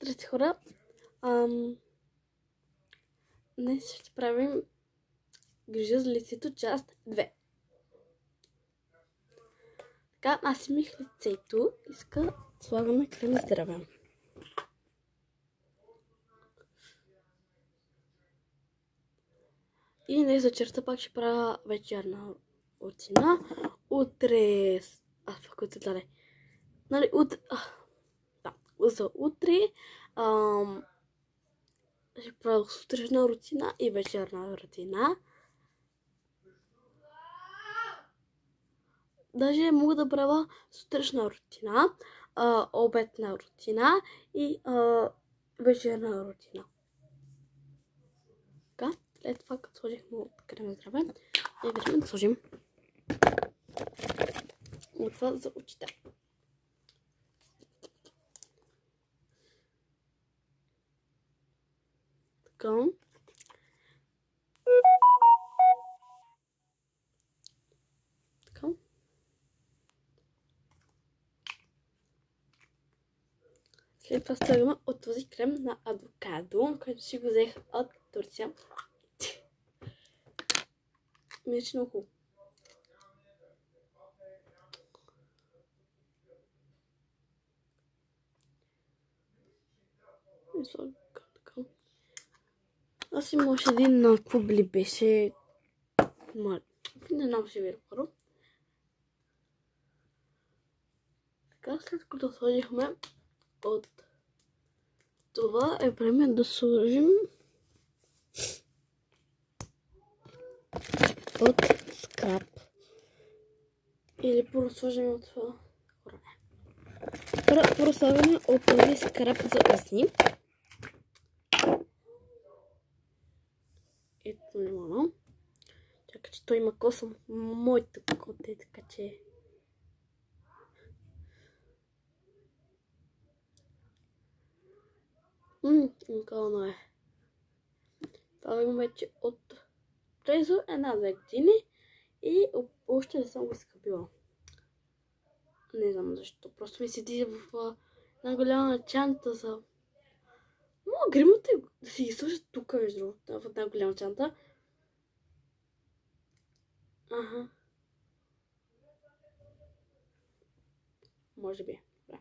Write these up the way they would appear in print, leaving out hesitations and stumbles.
Здравейте, хора! Днес ще правим грижа за лицето, част 2. Така, аз имах лицето. Иска слагаме крем здраве. И днес за черта пак ще правя вечерна рутина. Утре... факът се даде. Нали, за утре ще правя сутрешна рутина и вечерна рутина. Даже мога да правя сутрешна рутина, обедна рутина и вечерна рутина. Така, след това като сложихме от крем здраве, е време да сложим от това за очите. Така. Така. След това слагаме от този крем на авокадо, който си го взех от Турция. Мисля, че много хубаво. Аз имаше един на какво ли беше. Не знам, ще ви разкажа. Така, след като сложихме от това, е време да сложим от скраб. Или първо сложим от това. Първо слагаме от този скраб за устни. Ето няма. Чакай, че той има коса. Моята кота е така, че... Уникално е. Слагам вече от близо 1-2 години и още не съм го изхъбила. Не знам защо. Просто ми седи в една голяма чанта за... Но гримата да си ги слушат тук, между другото, в една голяма чанта. Ага. Може би. Добре.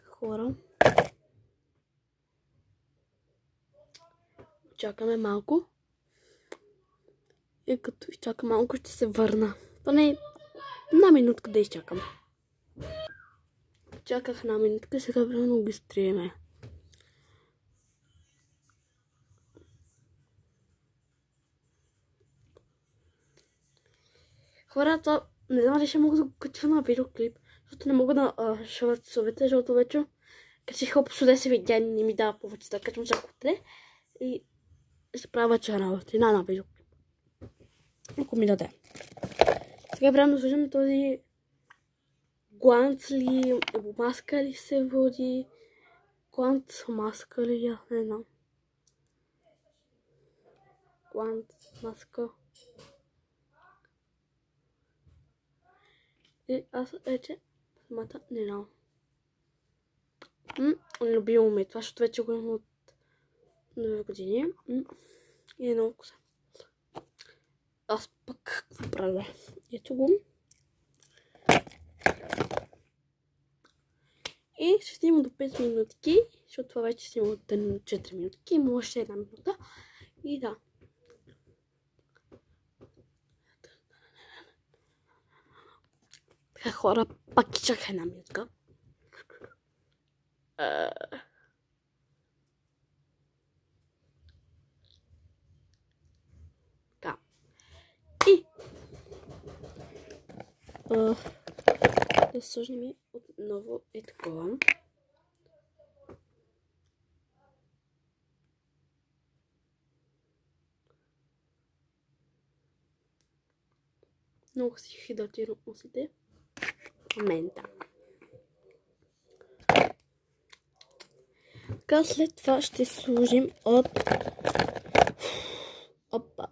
Хора. Чакаме малко. И като изчакам малко, ще се върна. Поне една минутка да изчакам. Чаках една минутка, сега време ги стриеме. Хората, не знам дали ще мога да го качва на видеоклип, защото не мога да шават совете, защото вече качих общо 10 видеа и не ми дава повече да качвам чак утре. И ще правя вечерна рутина на видеоклип. Ако ми даде. Сега време да сложим този гланц ли, маска ли се води? Гланц маска ли, аз не знам. Гланц маска. И аз вече самата не знам. Любимо ме това, защото вече го имам от 2 години. И е много вкусно. Аз пък какво правя? Ето го. И ще снимам до 5 минутки, защото това вече снимам от 4 минутки. Има още една минута. И да. Така, хора, пак чакай една минутка. Така. И да сложим отново е такова. Много си хидратирам устите в момента. Така, след това ще сложим от... Опа!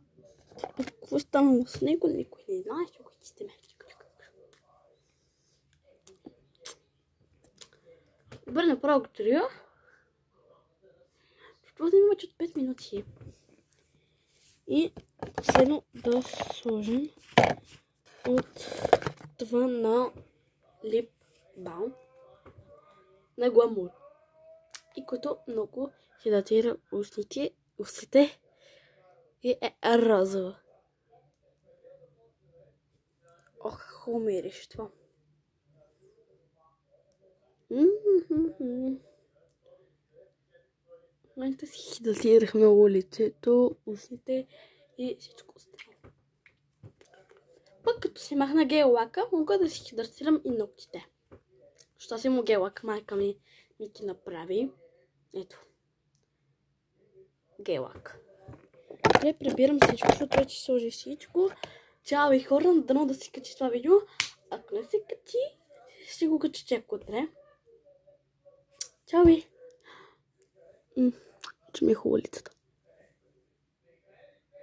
Какво стана с него? Никой не знае, ще го изчистим. Добре, направо го трия. Това да има от 5 минути. И последно да сложим от това на Lip Balm на Glamour. И който много хидратира устите и е розова. Ох, хубаво мирише това. В момента си хидратирахме лицето, устите и всичко останало. Пък като си махна гел лака, мога да си хидратирам и ногтите. Защото си му гел лак, майка ми ги направи. Ето. Гел лак. Добре, прибирам всичко, защото вече сложи всичко. Чао и хора, дано да си качи това видео. Ако не се качи, ще го качи чак утре. Чао ви! Че ми е хубаво лицето.